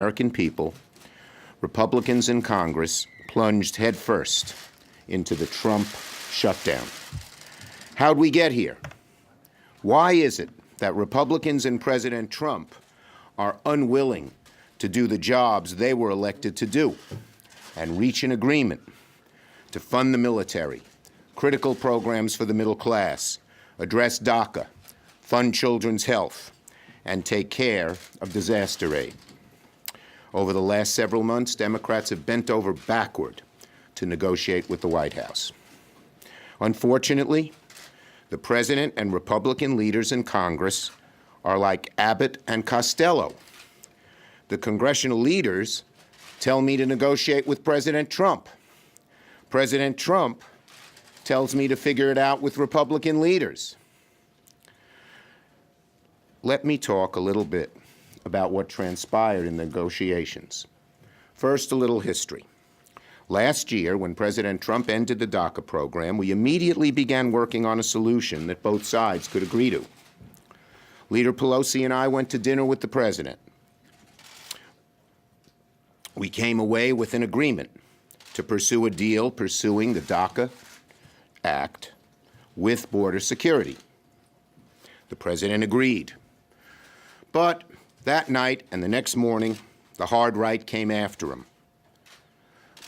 American people, Republicans in Congress plunged headfirst into the Trump shutdown. How'd we get here? Why is it that Republicans and President Trump are unwilling to do the jobs they were elected to do and reach an agreement to fund the military, critical programs for the middle class, address DACA, fund children's health, and take care of disaster aid? Over the last several months, Democrats have bent over backward to negotiate with the White House. Unfortunately, the President and Republican leaders in Congress are like Abbott and Costello. The congressional leaders tell me to negotiate with President Trump. President Trump tells me to figure it out with Republican leaders. Let me talk a little bit about what transpired in the negotiations. First, a little history. Last year, when President Trump ended the DACA program, we immediately began working on a solution that both sides could agree to. Leader Pelosi and I went to dinner with the president. We came away with an agreement to pursue a deal pursuing the DACA Act with border security. The president agreed. But that night and the next morning, the hard right came after him.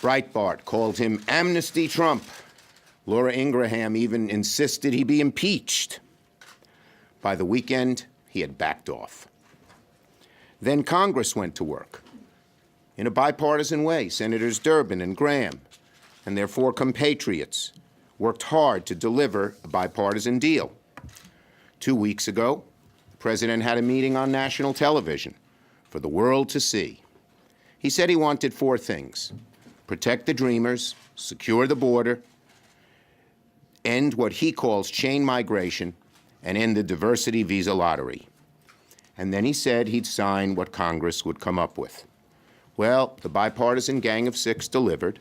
Breitbart called him Amnesty Trump. Laura Ingraham even insisted he be impeached. By the weekend, he had backed off. Then Congress went to work. In a bipartisan way, Senators Durbin and Graham and their four compatriots worked hard to deliver a bipartisan deal. 2 weeks ago, the president had a meeting on national television for the world to see. He said he wanted four things: protect the dreamers, secure the border, end what he calls chain migration, and end the diversity visa lottery. And then he said he'd sign what Congress would come up with. Well, the bipartisan Gang of Six delivered.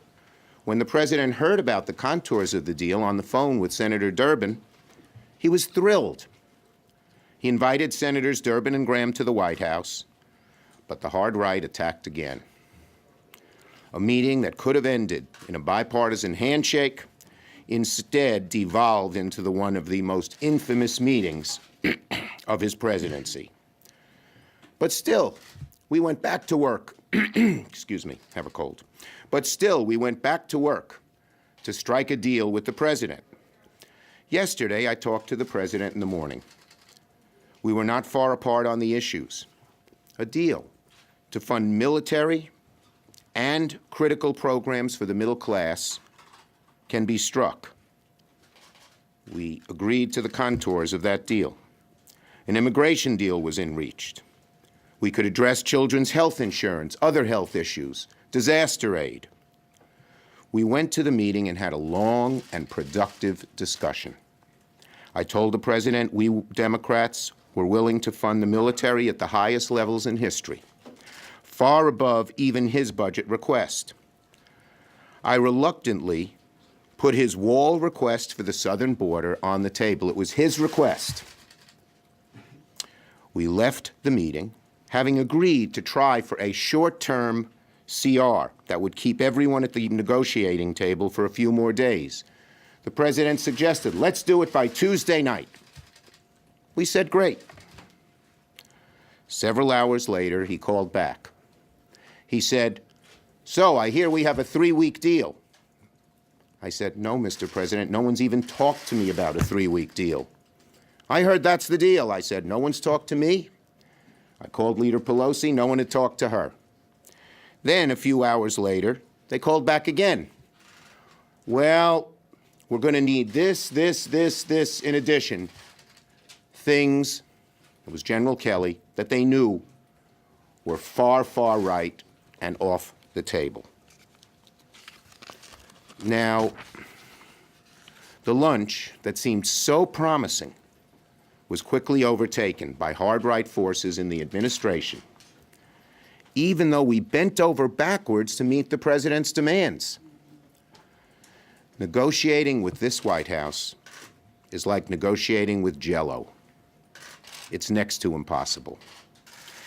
When the president heard about the contours of the deal on the phone with Senator Durbin, he was thrilled. He invited Senators Durbin and Graham to the White House, but the hard right attacked again. A meeting that could have ended in a bipartisan handshake instead devolved into one of the most infamous meetings of his presidency. But still, we went back to work. Excuse me, have a cold. But still, we went back to work to strike a deal with the president. Yesterday, I talked to the president in the morning. We were not far apart on the issues. A deal to fund military and critical programs for the middle class can be struck. We agreed to the contours of that deal. An immigration deal was reached. We could address children's health insurance, other health issues, disaster aid. We went to the meeting and had a long and productive discussion. I told the president we Democrats were willing to fund the military at the highest levels in history, far above even his budget request. I reluctantly put his wall request for the southern border on the table. It was his request. We left the meeting having agreed to try for a short-term CR that would keep everyone at the negotiating table for a few more days. The president suggested, let's do it by Tuesday night. We said, great. Several hours later, he called back. He said, so I hear we have a 3-week deal. I said, no, Mr. President, no one's even talked to me about a 3-week deal. I heard that's the deal. I said, no one's talked to me. I called Leader Pelosi, no one had talked to her. Then, a few hours later, they called back again. Well, we're going to need this, in addition. Things, it was General Kelly, that they knew were far, far right and off the table. Now, the lunch that seemed so promising was quickly overtaken by hard right forces in the administration, even though we bent over backwards to meet the president's demands. Negotiating with this White House is like negotiating with Jell-O. It's next to impossible.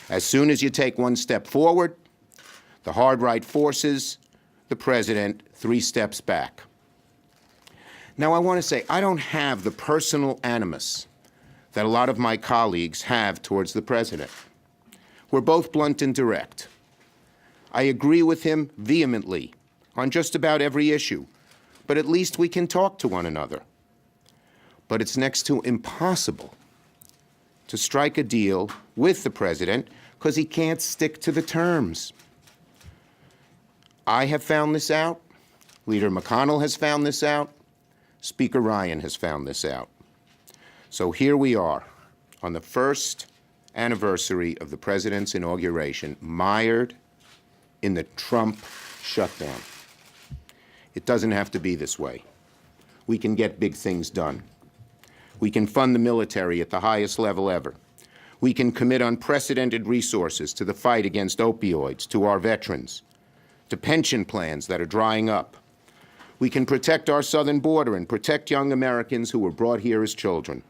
As soon as you take one step forward, The hard right forces the president 3 steps back. Now, I want to say, I don't have the personal animus that a lot of my colleagues have towards the president. We're both blunt and direct. I agree with him vehemently on just about every issue, but at least we can talk to one another. But it's next to impossible to strike a deal with the president because he can't stick to the terms. I have found this out. Leader McConnell has found this out. Speaker Ryan has found this out. So here we are on the first anniversary of the president's inauguration, mired in the Trump shutdown. It doesn't have to be this way. We can get big things done. We can fund the military at the highest level ever. We can commit unprecedented resources to the fight against opioids, to our veterans, to pension plans that are drying up. We can protect our southern border and protect young Americans who were brought here as children.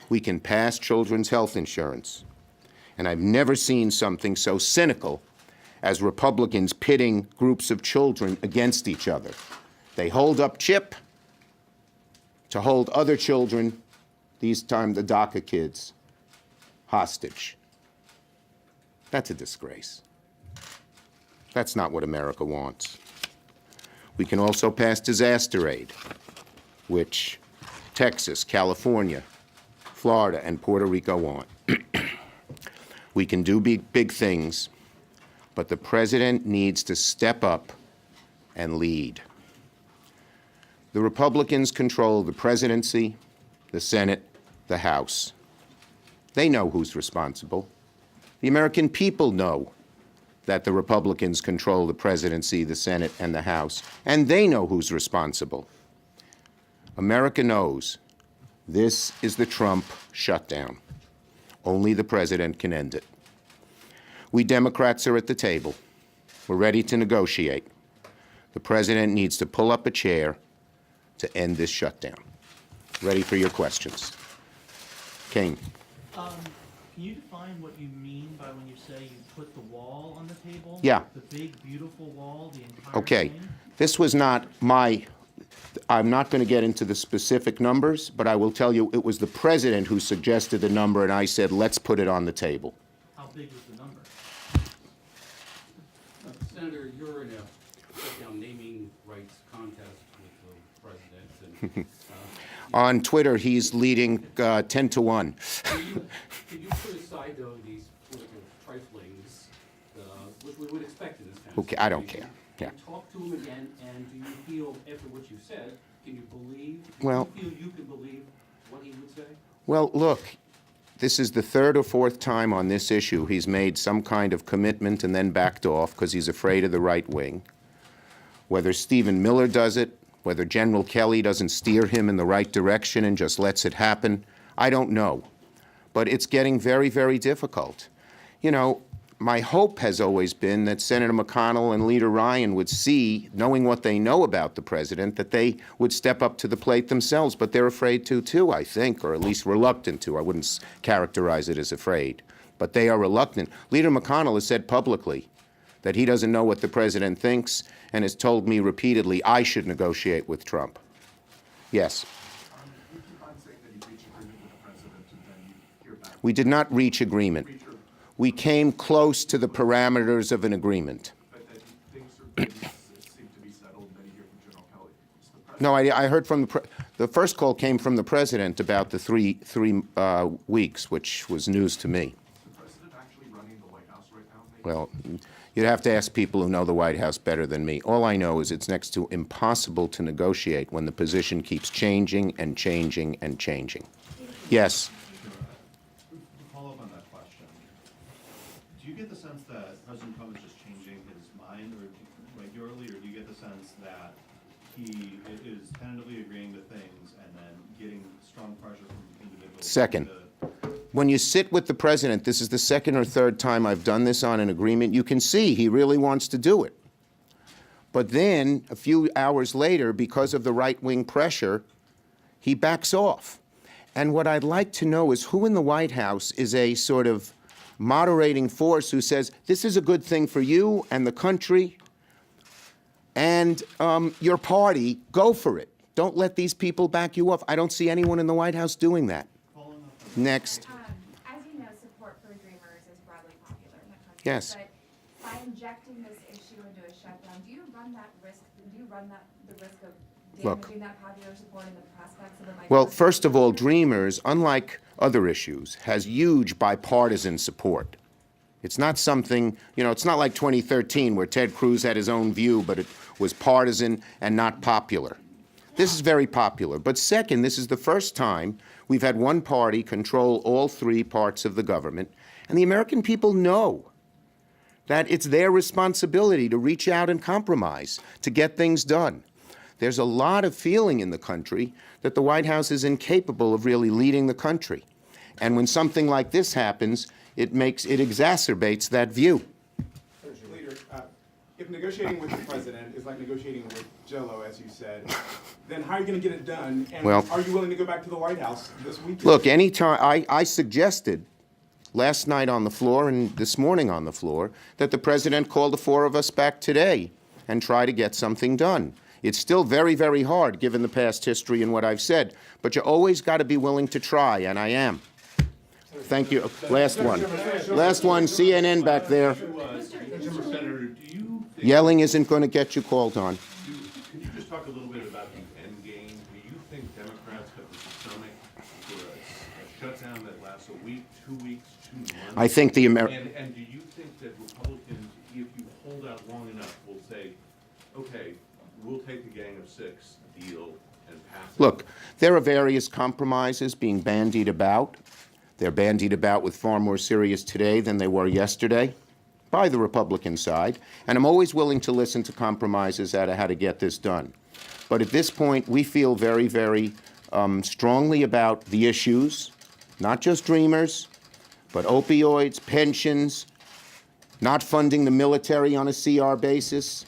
We can pass children's health insurance. And I've never seen something so cynical as Republicans pitting groups of children against each other. They hold up Chip to hold other children, these time the DACA kids, hostage. That's a disgrace. That's not what America wants. We can also pass disaster aid, which Texas, California, Florida, and Puerto Rico want. We can do big things, but the president needs to step up and lead. The Republicans control the presidency, the Senate, the House. They know who's responsible. The American people know that the Republicans control the presidency, the Senate, and the House, and they know who's responsible. America knows this is the Trump shutdown. Only the president can end it. We Democrats are at the table. We're ready to negotiate. The president needs to pull up a chair to end this shutdown. Ready for your questions. Kane. Can you define what you mean by when you say you put the wall on the table? Yeah. The big, beautiful wall, the entire Okay. thing? This was not I'm not going to get into the specific numbers, but I will tell you it was the president who suggested the number, and I said, let's put it on the table. How big was the number? Senator, you're in a shutdown naming rights contest with the president. And, On Twitter, he's leading 10-1. Can you put aside, though, these political triflings, which we would expect in this kind of Okay, I don't situation, care. Yeah. and talk to him again, and do you feel, after what you said, can you believe, Well- do you feel you can believe what he would say? Well, look, this is the third or fourth time on this issue he's made some kind of commitment and then backed off because he's afraid of the right wing. Whether Stephen Miller does it, whether General Kelly doesn't steer him in the right direction and just lets it happen, I don't know. But it's getting very, very difficult. You know, my hope has always been that Senator McConnell and Leader Ryan would see, knowing what they know about the president, that they would step up to the plate themselves. But they're afraid to, too, I think, or at least reluctant to. I wouldn't characterize it as afraid. But they are reluctant. Leader McConnell has said publicly that he doesn't know what the president thinks and has told me repeatedly I should negotiate with Trump. Yes. You keep on saying that you reached agreement with the president and then you hear back. We did not reach agreement. We came close to the parameters of an agreement. But that things seem to be settled, and then you hear from General Kelly. Is the president No, I heard from the first call came from the president about the three weeks, which was news to me. actually running the White House right now? Maybe? Well, you'd have to ask people who know the White House better than me. All I know is it's next to impossible to negotiate when the position keeps changing and changing and changing. Yes. To follow up on that question, do you get the sense that President Trump is just changing his mind or regularly, or do you get the sense that he is tentatively agreeing to things and then getting strong pressure from individuals? Second. When you sit with the president, this is the second or third time I've done this on an agreement, you can see he really wants to do it. But then, a few hours later, because of the right-wing pressure, he backs off. And what I'd like to know is who in the White House is a sort of moderating force who says, this is a good thing for you and the country and your party, go for it. Don't let these people back you off. I don't see anyone in the White House doing that. Next. As you know, support for Dreamers is broadly popular in the country. Yes. But by injecting this issue into a shutdown, do you run that risk? Do you run the risk of Look. damaging that popular support and the prospects of a Well, bipartisan first of all, solution? Dreamers, unlike other issues, has huge bipartisan support. It's not something, it's not like 2013 where Ted Cruz had his own view, but it was partisan and not popular. This is very popular. But second, this is the first time we've had one party control all three parts of the government, and the American people know that it's their responsibility to reach out and compromise, to get things done. There's a lot of feeling in the country that the White House is incapable of really leading the country. And when something like this happens, it exacerbates that view. Leader, if negotiating with the president is like negotiating with Jell-O, as you said, then how are you going to get it done? And Well- are you willing to go back to the White House this weekend? Look, anytime, I suggested last night on the floor and this morning on the floor that the president call the four of us back today and try to get something done. It's still very, very hard given the past history and what I've said, but you always got to be willing to try, and I am. Thank you. Last one. Last one, CNN back there. Senator, do you think, Yelling isn't going to get you called on. can you just talk a little bit about the end game? Do you think Democrats have the stomach for a shutdown that lasts a week, 2 weeks, 2 months? I think the And do you think that Republicans, if you hold out long enough, will say, okay, we'll take the Gang of Six deal and pass it? Look, there are various compromises being bandied about. They're bandied about with far more serious today than they were yesterday by the Republican side, and I'm always willing to listen to compromises as to how to get this done. But at this point, we feel very, very strongly about the issues, not just Dreamers, but opioids, pensions, not funding the military on a CR basis,